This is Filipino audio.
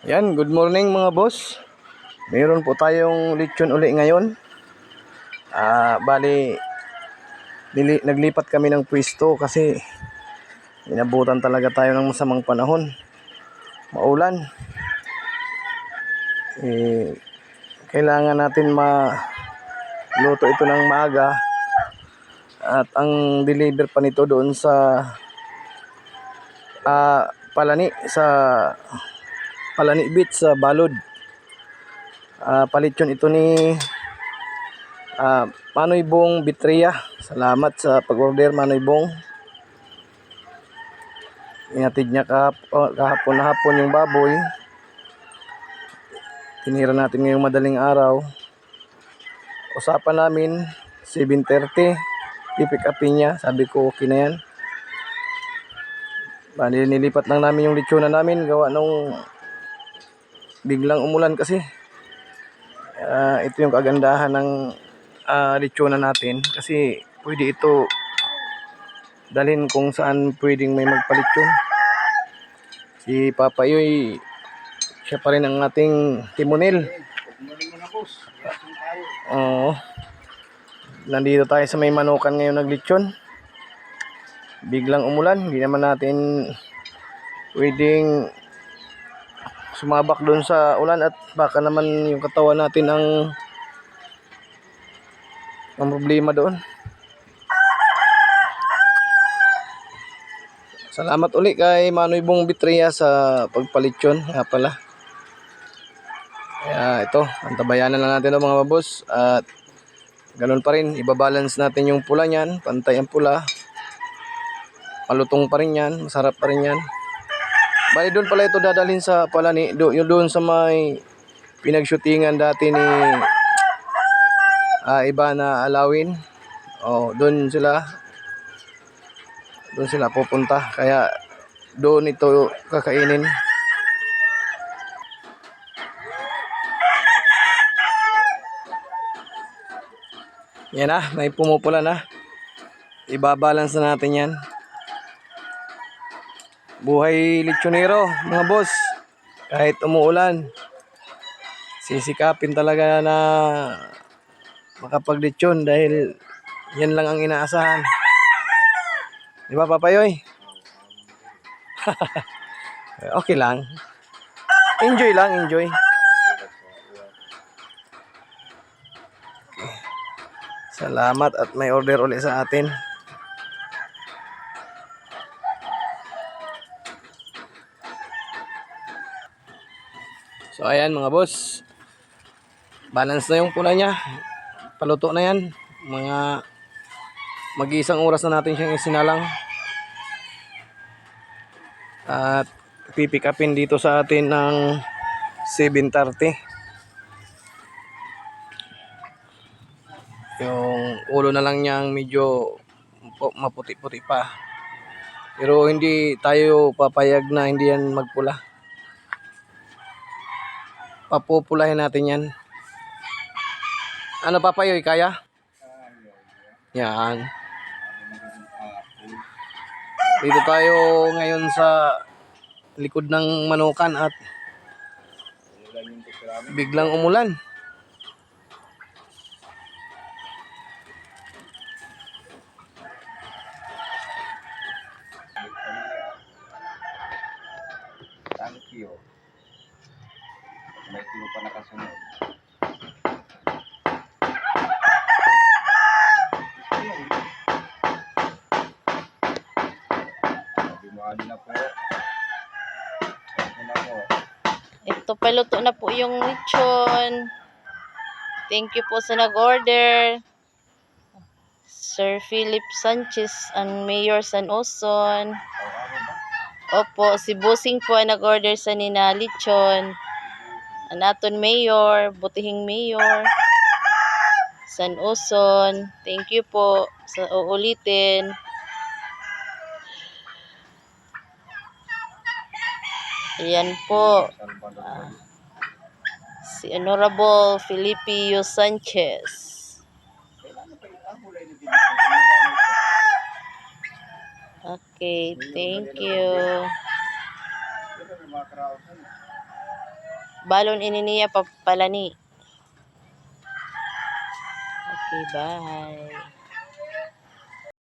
Yan, good morning mga boss. Mayroon po tayong lechon uli ngayon. Bali, naglipat kami ng pwesto kasi inabutan talaga tayo ng masamang panahon. Maulan. Kailangan natin maluto ito ng maaga. At ang deliver pa nito doon sa Palani Beach sa Balod. Palitsyon ito ni Manoy Bong Bitria. Salamat sa pag-order, Manoy Bong. Inatid niya kahapon na hapon yung baboy. Tinira natin ngayong madaling araw. Usapan namin 7:30 pipick upin niya. Sabi ko okay na yan. Bali, nilipat lang namin yung lechonan namin gawa nung biglang umulan kasi. Ito yung kagandahan ng lechonan natin kasi pwede ito dalhin kung saan pwedeng may magpalechon. Si Papa Yoy, siya pa rin ang ating timonel. Nandito tayo sa may manukan ngayon naglechon. Biglang umulan, hindi naman natin pwedeng sumabak doon sa ulan at baka naman yung katawan natin ang problema doon. Salamat uli kay Manoy Bong Bitria sa pagpalechon nga pala. Kaya ito, antabayanan lang natin mga boss. At ganun pa rin, ibabalance natin yung pula niyan. Pantay ang pula. Malutong pa rin yan, masarap pa rin yan. Bali doon pala ito dadalhin sa Palani. Yung doon sa may pinagshootingan dati ni iba na Alawin. Doon sila pupunta. Kaya doon ito kakainin. Yan na, may pumupula na. Ibabalance na natin yan. Buhay lechonero, mga boss. Kahit umuulan, sisikapin talaga na makapag-lechon dahil yan lang ang inaasahan. Di ba, Papa Yoy? Okay lang. Enjoy lang, enjoy. Salamat at may order ulit sa atin. So ayan mga boss. Balance na yung pula niya. Paluto na yan. Mag-iisang oras na natin siyang isinalang. At pipick upin dito sa atin ng 7:30. Yung ulo na lang niyang medyo maputi-puti pa. Pero hindi tayo papayag na hindi yan magpula. Papupulahin natin yan. Ano Papa Yoy, kaya? Yan. Dito tayo ngayon sa likod ng manukan at biglang umulan. Thank you. May tulo pa nakasunod. Bumali na po. Ito paluto na po yung lechon. Thank you po sa nag-order. Sir Philip Sanchez and Mayor San Oson. Opo, si Busing po ay nag-order sa nina lechon. Anaton Mayor, Butihing Mayor, San Oson. Thank you po sa uulitin. Ayan po. Si Honorable Filipio Sanchez. Okay, thank you. balon ininiya papalani. Okay, bye.